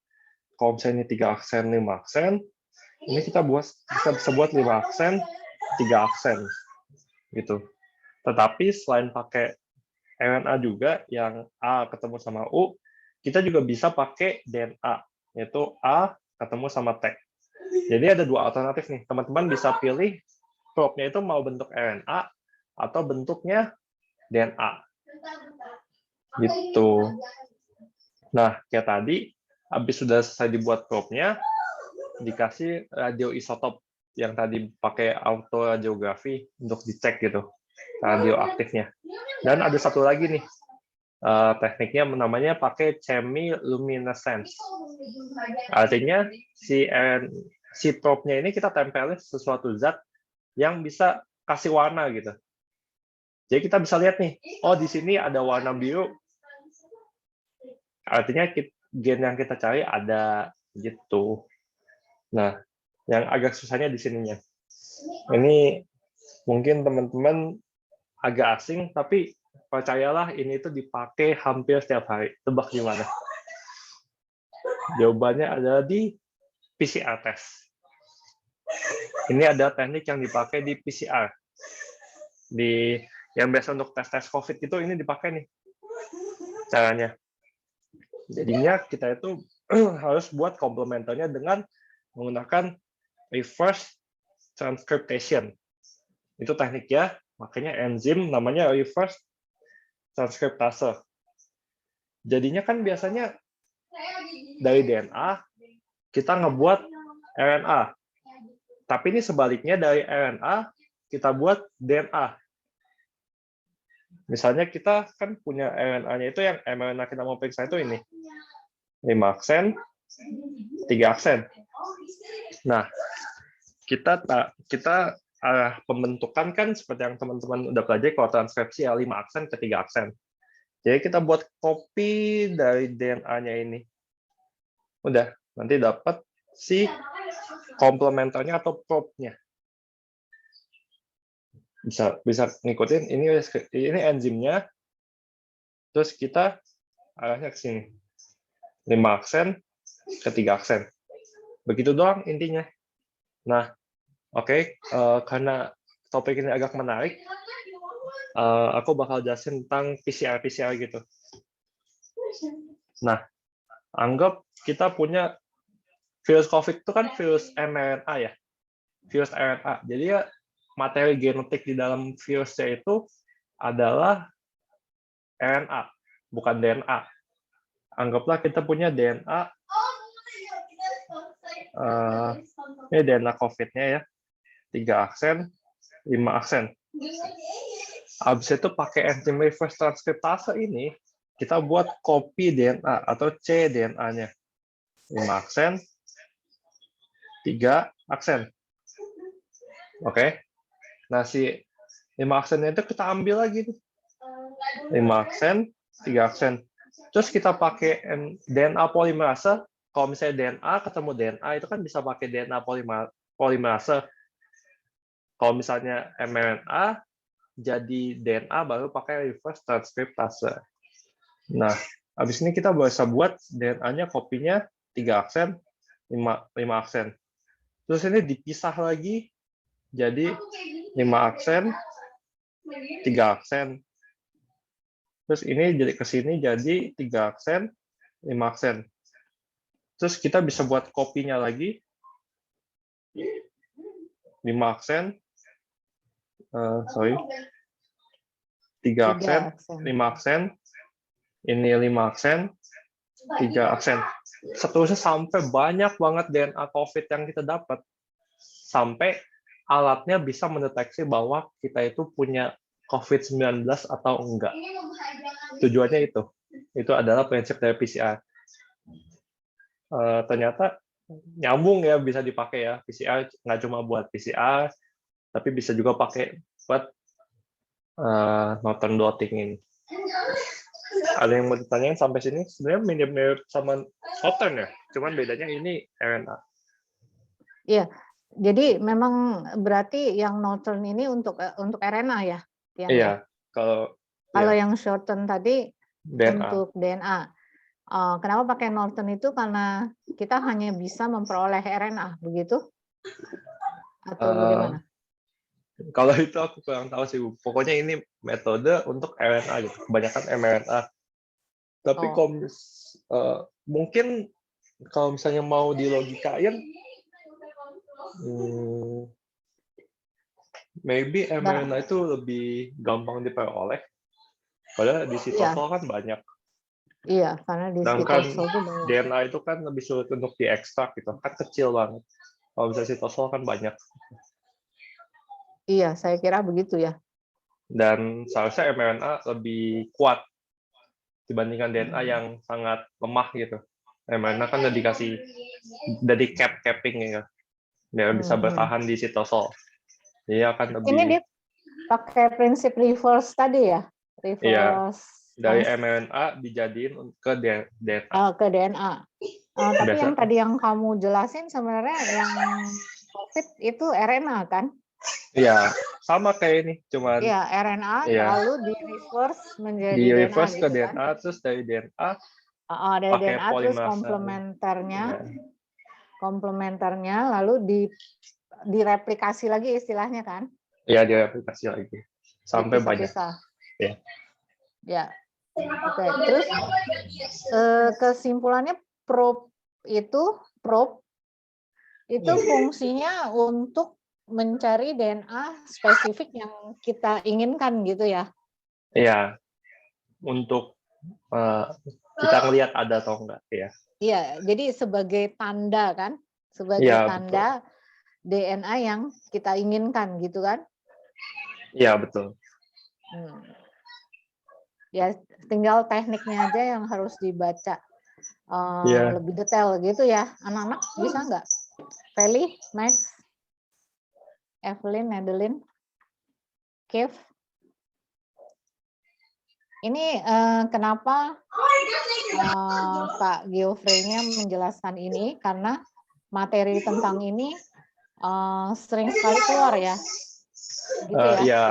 Kalau misalnya ini 3 aksen, 5 aksen, ini kita bisa buat 5 aksen, 3 aksen gitu. Tetapi selain pakai RNA juga yang A ketemu sama U, kita juga bisa pakai DNA, yaitu A ketemu sama T. Jadi ada 2 alternatif nih. Teman-teman bisa pilih probe-nya itu mau bentuk RNA atau bentuknya DNA. Gitu. Nah, kayak tadi, habis sudah selesai dibuat probe-nya, dikasih radioisotop yang tadi pakai autoradiografi untuk dicek gitu radioaktifnya. Dan ada satu lagi nih, tekniknya namanya pakai chemiluminescence. Artinya si probe-nya ini kita tempelin sesuatu zat yang bisa kasih warna gitu. Jadi kita bisa lihat nih, oh di sini ada warna biru. Artinya gen yang kita cari ada gitu. Nah, yang agak susahnya di sininya. Ini mungkin teman-teman agak asing, tapi percayalah ini itu dipakai hampir setiap hari. Tebak di mana? Jawabannya ada di PCR test. Ini ada teknik yang dipakai di PCR. Yang biasa untuk tes COVID itu ini dipakai nih caranya. Jadinya kita itu harus buat komplementernya dengan menggunakan reverse transcriptation. Itu tekniknya, makanya enzim namanya reverse transcriptase. Jadinya kan biasanya dari DNA kita ngebuat RNA. Tapi ini sebaliknya, dari RNA kita buat DNA. Misalnya kita kan punya RNA-nya itu yang mRNA kita mau periksa itu ini. 5 aksen, 3 aksen. Nah, kita arah pembentukan kan seperti yang teman-teman udah pelajari kalau transkripsi ya 5 aksen ke 3 aksen. Jadi kita buat kopi dari DNA-nya ini. Udah, nanti dapat si komplementernya atau probe-nya. Bisa ngikutin ini enzimnya. Terus kita arahnya ke sini. 5 aksen ke 3 aksen. Begitu doang intinya. Nah, oke, karena topik ini agak menarik, aku bakal jelasin tentang PCR gitu. Nah, anggap kita punya virus COVID itu kan virus mRNA ya, virus RNA. Jadi ya materi genetik di dalam virusnya itu adalah RNA, bukan DNA. Anggaplah kita punya DNA, ini DNA COVID-nya ya, 3 aksen, 5 aksen. Habis itu pakai enzim reverse transcriptase ini, kita buat kopi DNA atau cDNA-nya. 5 aksen, 3 aksen. Oke. Nah, si 5 aksennya itu kita ambil lagi. 5 aksen, 3 aksen. Terus kita pakai DNA polimerase. Kalau misalnya DNA ketemu DNA, itu kan bisa pakai DNA polimerase. Kalau misalnya mRNA, jadi DNA baru pakai reverse transcriptase. Nah, habis ini kita bisa buat DNA-nya kopinya 3 aksen, 5 aksen. Terus ini dipisah lagi jadi 5 aksen, 3 aksen. Terus ini jadi ke sini jadi 3 aksen, 5 aksen. Terus kita bisa buat kopinya lagi 5 aksen, 3 aksen, 5 aksen, ini 5 aksen, 3 aksen. Seterusnya sampai banyak banget DNA COVID yang kita dapat. Sampai alatnya bisa mendeteksi bahwa kita itu punya COVID-19 atau enggak. Tujuannya itu. Itu adalah prinsip dari PCR. Ternyata nyambung ya, bisa dipakai ya. PCR nggak cuma buat PCR, tapi bisa juga pakai buat Northern blotting ini. Ada yang mau ditanyain sampai sini? Sebenarnya mirip-mirip sama Northern ya, cuman bedanya ini RNA. Iya, jadi memang berarti yang Northern ini untuk RNA ya? Iya, kalau yang shorten tadi DNA. untuk DNA. Kenapa pakai Northern itu? Karena kita hanya bisa memperoleh RNA, begitu? Atau bagaimana? Kalau itu aku kurang tahu sih, pokoknya ini metode untuk RNA gitu, kebanyakan mRNA. Tapi mungkin kalau misalnya mau dilogikain, maybe mRNA itu lebih gampang diperoleh, padahal di sitosol kan banyak. Iya, karena di Sedangkan sitosol itu banyak. DNA itu kan lebih sulit untuk diekstrak gitu, kan kecil banget. Kalau misalnya sitosol kan banyak. Iya, saya kira begitu ya. Dan seharusnya mRNA lebih kuat dibandingkan DNA yang sangat lemah gitu. mRNA kan udah dikasih dari capping ya, dia bisa bertahan di sitosol. Jadi akan lebih. Ini dia pakai prinsip reverse tadi ya, reverse Dari mRNA dijadiin ke DNA. ke DNA. Tapi Biasa. yang tadi yang kamu jelasin sebenarnya yang COVID itu RNA kan? Iya, sama kayak ini, cuman Iya, RNA lalu di reverse menjadi di reverse DNA ke gitu DNA, kan? terus dari DNA Dari pakai DNA terus polimerase. komplementernya lalu direplikasi lagi istilahnya kan? Iya, direplikasi lagi sampai banyak. Dipisah-pisah. Ya. Ya. Oke, terus kesimpulannya probe itu fungsinya untuk mencari DNA spesifik yang kita inginkan gitu ya? Iya, untuk kita ngelihat ada atau enggak ya. Iya, jadi sebagai tanda kan, sebagai tanda betul. DNA yang kita inginkan gitu kan? Iya, betul. Ya, tinggal tekniknya aja yang harus dibaca lebih detail gitu ya. Anak-anak bisa nggak? Feli, Max, Evelyn, Madeline, Kev. Ini kenapa Pak Geoffrey-nya menjelaskan ini, karena materi tentang ini sering sekali keluar ya. Gitu ya. Ya,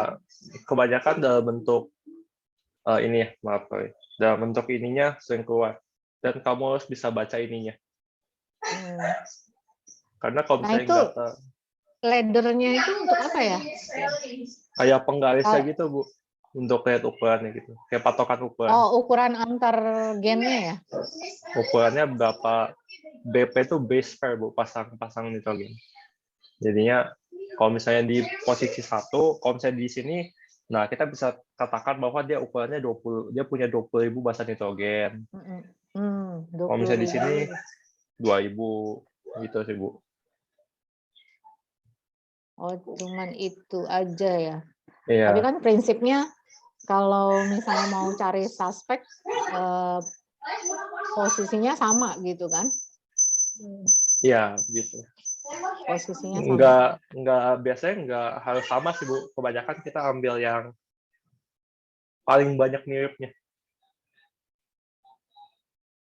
kebanyakan dalam bentuk ini ya, maaf, dalam bentuk ininya sering keluar. Dan kamu harus bisa baca ininya. Karena kalau misalnya itu ladder-nya itu untuk apa ya? Kayak penggarisnya gitu, Bu. Untuk lihat ukurannya gitu. Kayak patokan ukuran. Oh, ukuran antar gennya ya? Ukurannya berapa BP itu base pair, Bu, pasang nitrogen. Jadinya kalau misalnya di posisi 1, kalau misalnya di sini, nah kita bisa katakan bahwa dia ukurannya 20, dia punya 20.000 basa nitrogen. Kalau misalnya di sini 2.000 gitu sih, Bu. Oh, cuman itu aja ya. Iya. Tapi kan prinsipnya kalau misalnya mau cari suspek posisinya sama gitu kan? Iya, gitu. Posisinya sama. Biasanya nggak harus sama sih, Bu. Kebanyakan kita ambil yang paling banyak miripnya.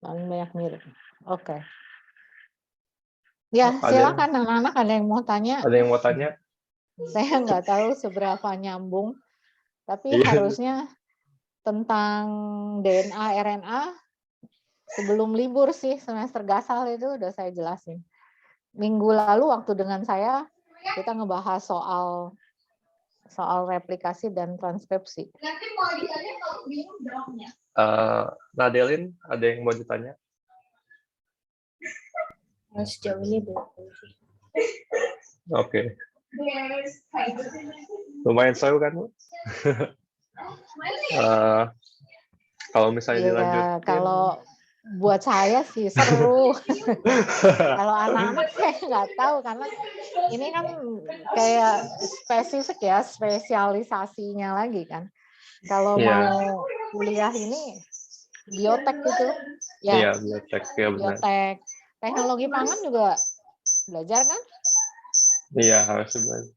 Paling banyak mirip. Oke. Ya, silakan anak-anak, ada yang mau tanya? Ada yang mau tanya? Saya nggak tahu seberapa nyambung, tapi harusnya tentang DNA, RNA sebelum libur sih, semester gasal itu udah saya jelasin. Minggu lalu waktu dengan saya, kita ngebahas soal replikasi dan transkripsi. Nanti mau ditanya kalau bingung jawabnya. Nadelin, ada yang mau ditanya? Sejauh ini belum. Oke. Lumayan seru kan, Bu? Kalau misalnya dilanjutin. Kalau buat saya sih seru. Kalau anak-anak saya nggak tahu, karena ini kan kayak spesifik ya, spesialisasinya lagi kan. Kalau mau kuliah ini biotek gitu, ya. Iya, biotek, ya benar. Biotek, teknologi pangan juga belajar kan? Iya, harus belajar.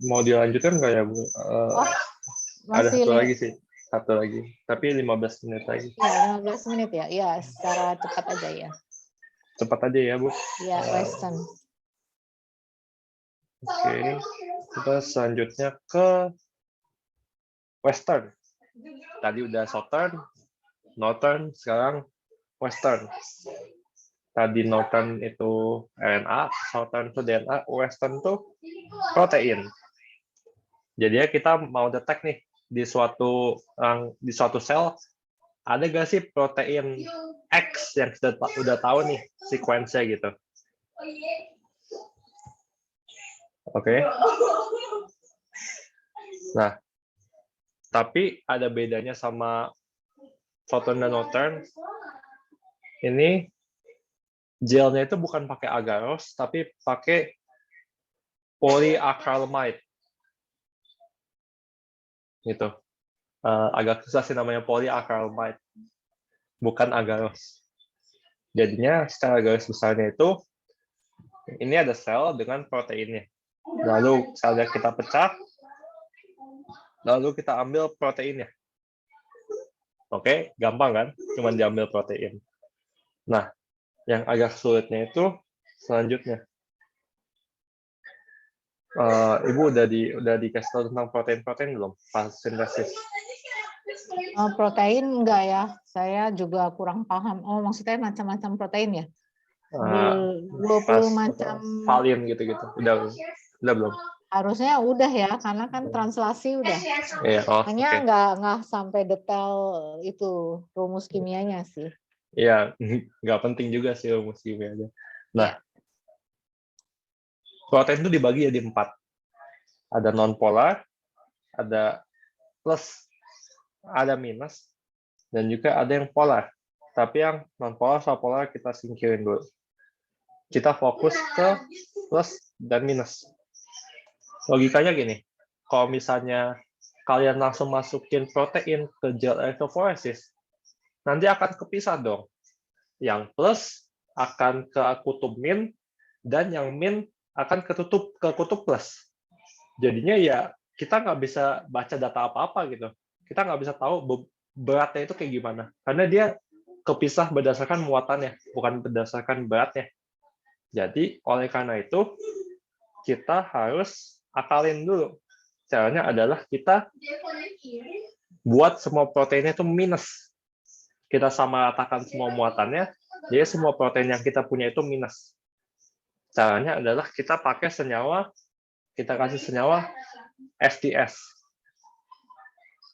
Mau dilanjutkan nggak ya, Bu? Ada satu lagi, tapi 15 menit lagi. Ya, 15 menit ya. Iya, secara cepat aja ya. Cepat aja ya, Bu. Iya, Western. Oke, kita selanjutnya ke Western. Tadi udah Southern, Northern, sekarang Western. Tadi Northern itu RNA, Southern itu DNA, Western itu protein. Jadinya kita mau detek nih di suatu sel ada nggak sih protein X yang kita udah tahu nih sequence-nya gitu. Oke. Nah, tapi ada bedanya sama Southern dan Northern. Ini gelnya itu bukan pakai agarose, tapi pakai polyacrylamide. Gitu. agak susah sih namanya polyacrylamide, bukan agarose. Jadinya secara garis besarnya itu, ini ada sel dengan proteinnya. Lalu selnya kita pecah, lalu kita ambil proteinnya. Oke, gampang kan? Cuma diambil protein. Nah, yang agak sulitnya itu selanjutnya. Ibu udah dikasih tahu tentang protein belum? Pas sintesis. Protein enggak ya, saya juga kurang paham. Oh, maksudnya macam-macam protein ya? 20 Pas macam. valin gitu-gitu. Udah belum? Harusnya udah ya, karena kan translasi udah. Iya, Hanya oke. nggak sampai detail itu rumus kimianya sih. Iya, nggak penting juga sih rumus kimianya. Nah, protein itu dibagi jadi 4. Ada non-polar, ada plus, ada minus, dan juga ada yang polar. Tapi yang non-polar sama polar kita singkirin dulu. Kita fokus ke plus dan minus. Logikanya gini, kalau misalnya kalian langsung masukin protein ke gel electrophoresis, nanti akan kepisah dong. Yang plus akan ke kutub min, dan yang min akan ke kutub plus. Jadinya ya kita nggak bisa baca data apa-apa gitu. Kita nggak bisa tahu beratnya itu kayak gimana. Karena dia kepisah berdasarkan muatannya, bukan berdasarkan beratnya. Jadi oleh karena itu, kita harus akalin dulu. Caranya adalah kita buat semua proteinnya itu minus. Kita sama ratakan semua muatannya, jadi semua protein yang kita punya itu minus. Caranya adalah kita pakai senyawa, kita kasih senyawa SDS.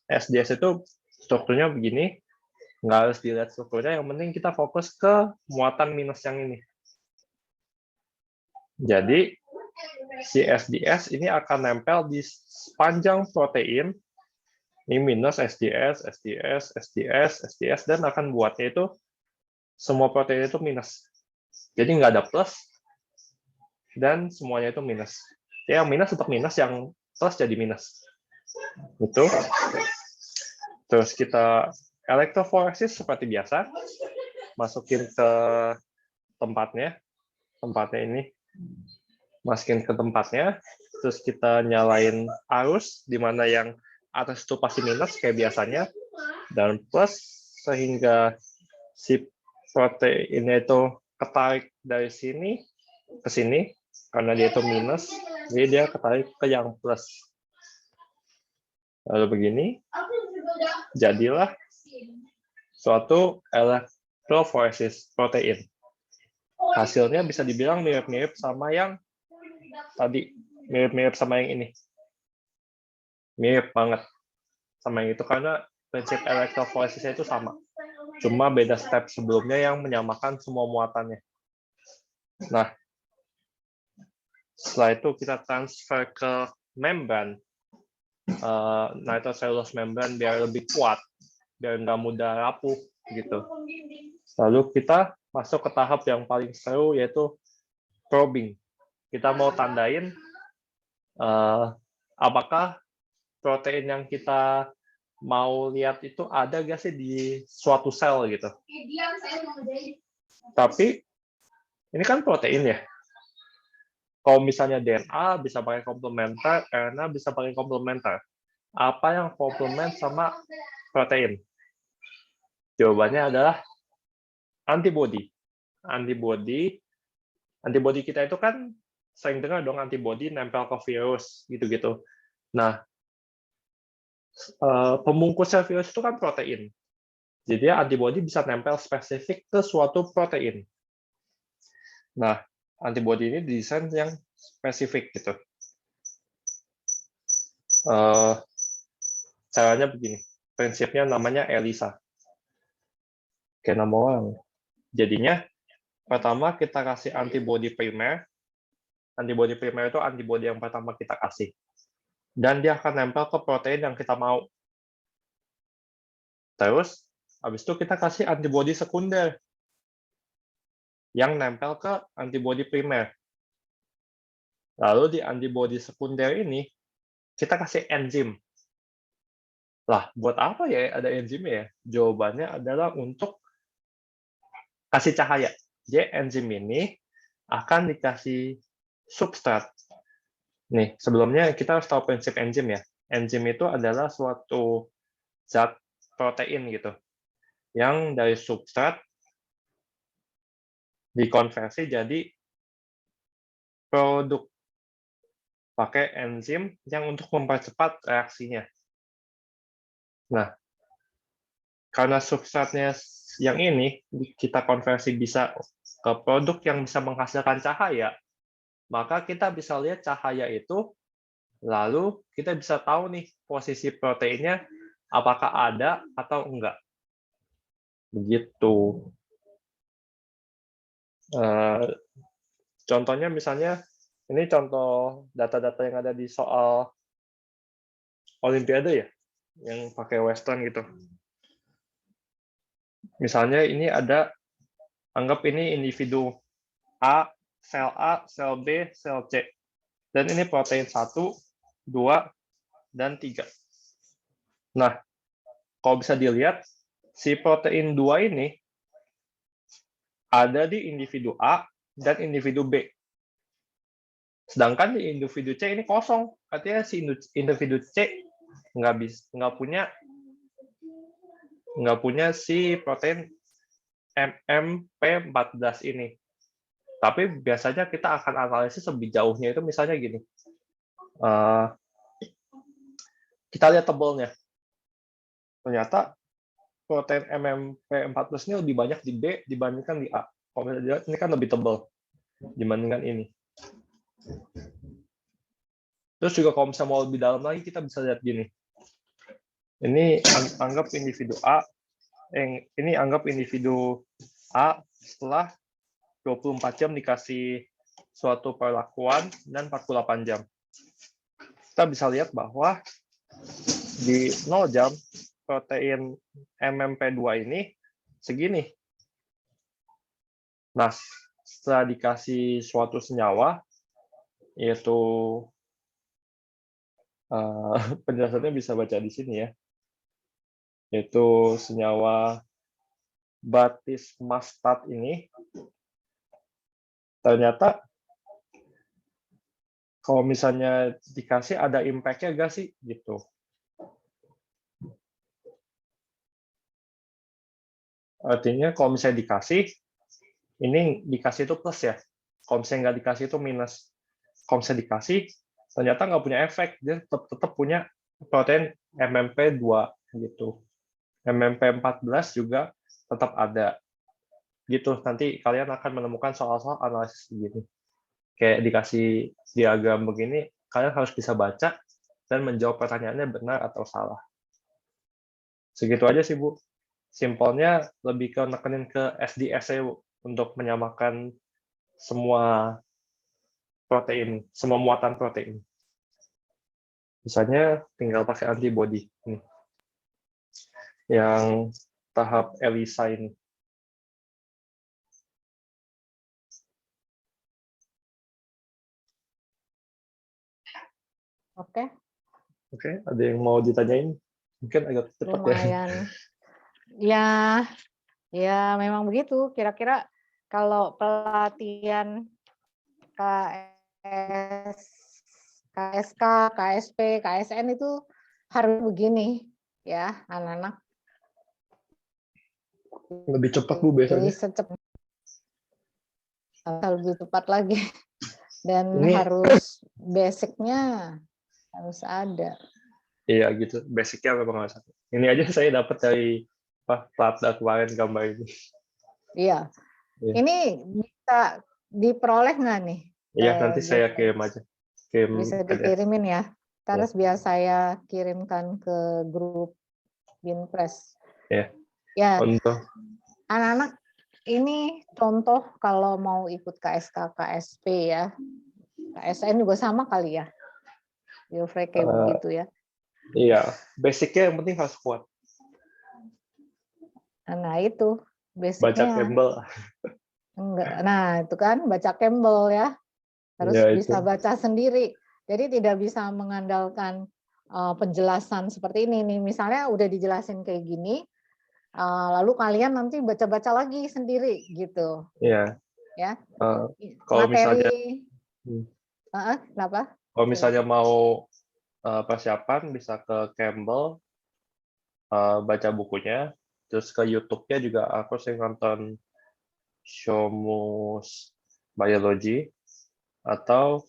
SDS itu strukturnya begini, nggak harus dilihat strukturnya, yang penting kita fokus ke muatan minus yang ini. Jadi, si SDS ini akan nempel di sepanjang protein, ini minus SDS, SDS, SDS, SDS, dan akan buatnya itu semua protein itu minus. Jadi nggak ada plus, dan semuanya itu minus. Yang minus tetap minus, yang plus jadi minus. Itu. Terus kita electrophoresis seperti biasa, masukin ke tempatnya ini, masukin ke tempatnya, terus kita nyalain arus, di mana yang atas itu pasti minus kayak biasanya, dan plus sehingga si proteinnya itu ketarik dari sini ke sini, karena dia itu minus, jadi dia ketarik ke yang plus. Lalu begini, jadilah suatu electrophoresis protein. Hasilnya bisa dibilang mirip-mirip sama yang tadi, mirip-mirip sama yang ini. Mirip banget sama yang itu, karena prinsip electrophoresisnya itu sama. Cuma beda step sebelumnya yang menyamakan semua muatannya. Nah, setelah itu kita transfer ke membran, nitrocellulose membran, biar lebih kuat, biar nggak mudah rapuh gitu. Lalu kita masuk ke tahap yang paling seru, yaitu probing. Kita mau tandain apakah protein yang kita mau lihat itu ada nggak sih di suatu sel gitu. Tapi ini kan protein ya. Kalau misalnya DNA bisa pakai komplementer, RNA bisa pakai komplementer. Apa yang komplement sama protein? Jawabannya adalah antibody. Antibody kita itu kan sering dengar dong antibody nempel ke virus gitu-gitu. Nah, pembungkusnya virus itu kan protein. Jadi antibody bisa nempel spesifik ke suatu protein. Nah, antibody ini didesain yang spesifik gitu. Caranya begini, prinsipnya namanya ELISA. Kayak nama orang. Jadinya, pertama kita kasih antibody primer. Antibody primer itu antibody yang pertama kita kasih. Dan dia akan nempel ke protein yang kita mau. Terus, habis itu kita kasih antibody sekunder yang nempel ke antibody primer. Lalu di antibody sekunder ini, kita kasih enzim. Lah, buat apa ya ada enzimnya ya? Jawabannya adalah untuk kasih cahaya. Jadi enzim ini akan dikasih substrat. Nih, sebelumnya kita harus tahu prinsip enzim ya. Enzim itu adalah suatu zat protein gitu, yang dari substrat dikonversi jadi produk pakai enzim yang untuk mempercepat reaksinya. Nah, karena substratnya yang ini kita konversi bisa ke produk yang bisa menghasilkan cahaya, maka kita bisa lihat cahaya itu, lalu kita bisa tahu nih posisi proteinnya apakah ada atau enggak. Begitu. Contohnya misalnya, ini contoh data-data yang ada di soal Olimpiade ya, yang pakai Western gitu. Misalnya ini ada, anggap ini individu A, sel B, sel C. Dan ini protein 1, 2, dan 3. Nah, kalau bisa dilihat, si protein 2 ini ada di individu A dan individu B. Sedangkan di individu C ini kosong. Artinya si individu C nggak punya si protein MMP14 ini. Tapi biasanya kita akan analisis lebih jauhnya itu misalnya gini. Kita lihat tebelnya. Ternyata protein MMP14 ini lebih banyak di B dibandingkan di A. Kalau kita lihat ini kan lebih tebal dibandingkan ini. Terus juga kalau misalnya mau lebih dalam lagi, kita bisa lihat gini. Ini anggap individu A, ini anggap individu A setelah 24 jam dikasih suatu perlakuan dan 48 jam. Kita bisa lihat bahwa di 0 jam, protein MMP2 ini segini. Nah, setelah dikasih suatu senyawa, yaitu penjelasannya bisa baca di sini ya, yaitu senyawa batismastat ini, ternyata kalau misalnya dikasih ada impact-nya nggak sih gitu. Artinya kalau misalnya dikasih, ini dikasih itu plus ya. Kalau misalnya nggak dikasih itu minus. Kalau misalnya dikasih, ternyata nggak punya efek. Dia tetap punya protein MMP2 gitu. MMP14 juga tetap ada. Gitu, nanti kalian akan menemukan soal-soal analisis begini. Kayak dikasih diagram begini, kalian harus bisa baca dan menjawab pertanyaannya benar atau salah. Segitu aja sih, Bu. Simpelnya lebih ke nekenin ke SDS-nya, Bu, untuk menyamakan semua protein, semua muatan protein. Misalnya tinggal pakai antibody. Nih. Yang tahap ELISA ini. Oke, Oke, ada yang mau ditanyain? Mungkin agak cepat ya. lumayan. Ya memang begitu. Kira-kira kalau pelatihan KSK, KSP, KSN itu harus begini ya, anak-anak. Lebih cepat, Bu, Jadi biasanya. lebih cepat lagi. Dan Ini- harus basic-nya harus ada. Iya gitu, basicnya memang harus ada. Ini aja saya dapat dari Platda kemarin gambar ini. Iya. Iya. Ini bisa diperoleh nggak nih? Iya, nanti saya kirim aja. Bisa PDF. dikirimin ya. Terus Ya. biar saya kirimkan ke grup Binpres. Ya. Ya, Untuk anak-anak ini contoh kalau mau ikut KSK, KSP ya. KSN juga sama kali ya. Geofrey kayak begitu ya. iya, basicnya yang penting harus kuat. Nah itu Baca basicnya. Campbell. Enggak. Nah itu kan baca Campbell ya. Harus Ya, bisa itu. baca sendiri. Jadi tidak bisa mengandalkan penjelasan seperti ini nih. Misalnya udah dijelasin kayak gini, lalu kalian nanti baca-baca lagi sendiri gitu, Iya. ya. Kalau misalnya Kenapa? kalau misalnya mau persiapan bisa ke Campbell, baca bukunya, terus ke YouTube-nya juga aku sering nonton Shomus Biology atau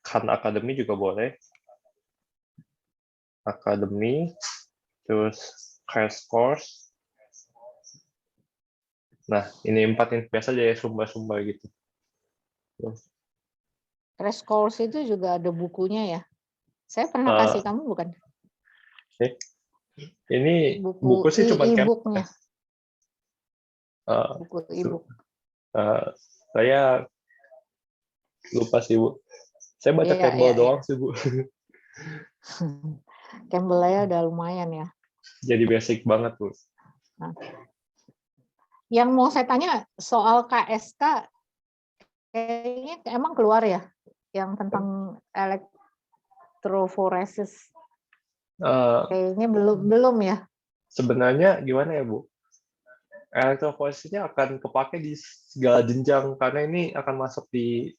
Khan Academy juga boleh. Academy, terus Crash Course. Nah, ini 4 yang biasa jadi sumber-sumber gitu. Crash Course itu juga ada bukunya ya. Saya pernah kasih kamu bukan? Ini buku sih cuma e-booknya. Campbell. Buku e-book. Saya lupa sih, Bu. Saya baca Campbell doang sih, Bu. Campbell-nya udah lumayan ya. Jadi basic banget, Bu. Nah, yang mau saya tanya soal KSK, kayaknya emang keluar ya, yang tentang elektroforesis. Kayaknya belum ya. Sebenarnya gimana ya, Bu? Elektroforesisnya akan kepake di segala jenjang karena ini akan masuk di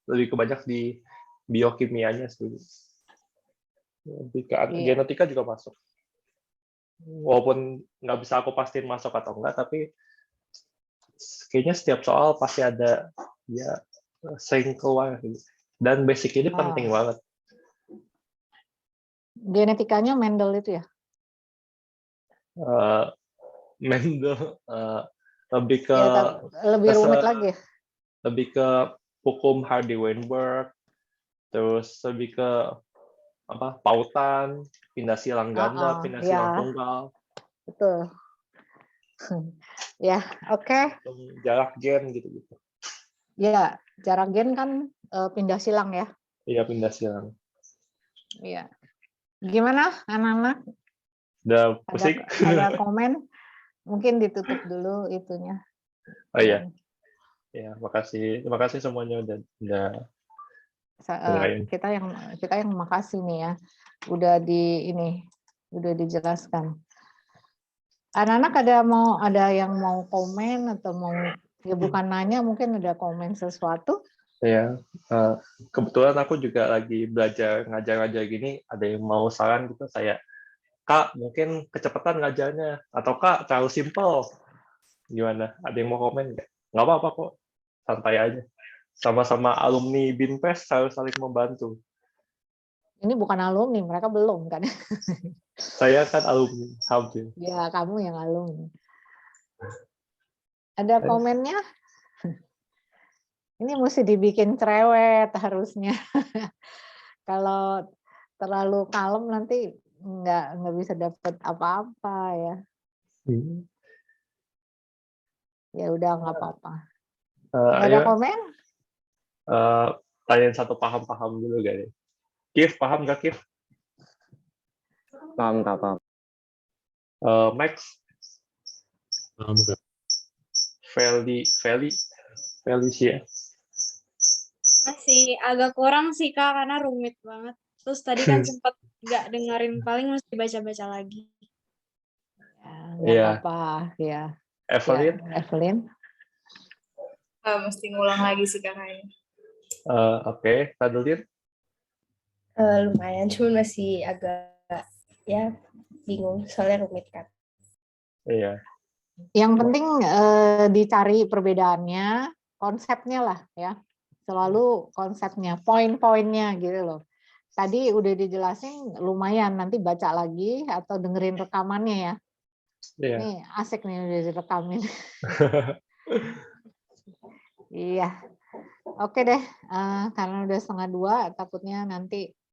lebih kebanyak di biokimianya sih. Lebih ke genetika juga masuk. Walaupun nggak bisa aku pastiin masuk atau enggak, tapi kayaknya setiap soal pasti ada ya sering keluar gitu. Dan basic ini penting banget. Genetikanya Mendel itu ya? Mendel lebih ke ya, lebih rumit lagi. Lebih ke hukum Hardy-Weinberg, terus lebih ke pautan, pindah silang ganda, pindah silang tunggal. Betul. Ya, oke. Jarak gen gitu-gitu. Ya, jarak gen kan pindah silang ya. Iya, pindah silang. Iya. Gimana anak-anak? Udah pusing? Ada komen? Mungkin ditutup dulu itunya. Oh iya. Ya, makasih. Terima kasih semuanya udah kita yang makasih nih ya. Udah dijelaskan. Anak-anak ada yang mau komen atau mau ya bukan nanya, mungkin ada komen sesuatu? Ya, kebetulan aku juga lagi belajar ngajar-ngajar gini, ada yang mau saran gitu, saya, Kak, mungkin kecepatan ngajarnya, atau Kak, terlalu simpel. Gimana? Ada yang mau komen nggak? Nggak apa-apa kok, santai aja. Sama-sama alumni BINPES harus saling membantu. Ini bukan alumni, mereka belum kan? Saya kan alumni, hampir. Ya, kamu yang alumni. Ada komennya? Ini mesti dibikin cerewet harusnya. Kalau terlalu kalem nanti nggak bisa dapat apa-apa ya. Ya udah nggak apa-apa. Nggak ada komen? Tanyain satu paham-paham dulu gak nih? Kif, paham nggak Kif? Paham, Kak, paham. Max? Paham, Kak. Felicia? Masih agak kurang sih, Kak, karena rumit banget. Terus tadi kan sempat nggak dengerin, paling mesti baca-baca lagi. Nggak apa-apa, ya. Evelyn? Mesti ngulang lagi sih kakaknya. Oke, Tadeline? Lumayan, cuman masih agak ya bingung soalnya rumit kan. Iya. Yang penting dicari perbedaannya, konsepnya lah ya. Selalu konsepnya, poin-poinnya gitu loh. Tadi udah dijelasin lumayan, nanti baca lagi atau dengerin rekamannya ya. Iya. Nih asik nih udah direkamin. Iya. Oke deh, karena udah 1:30, takutnya nanti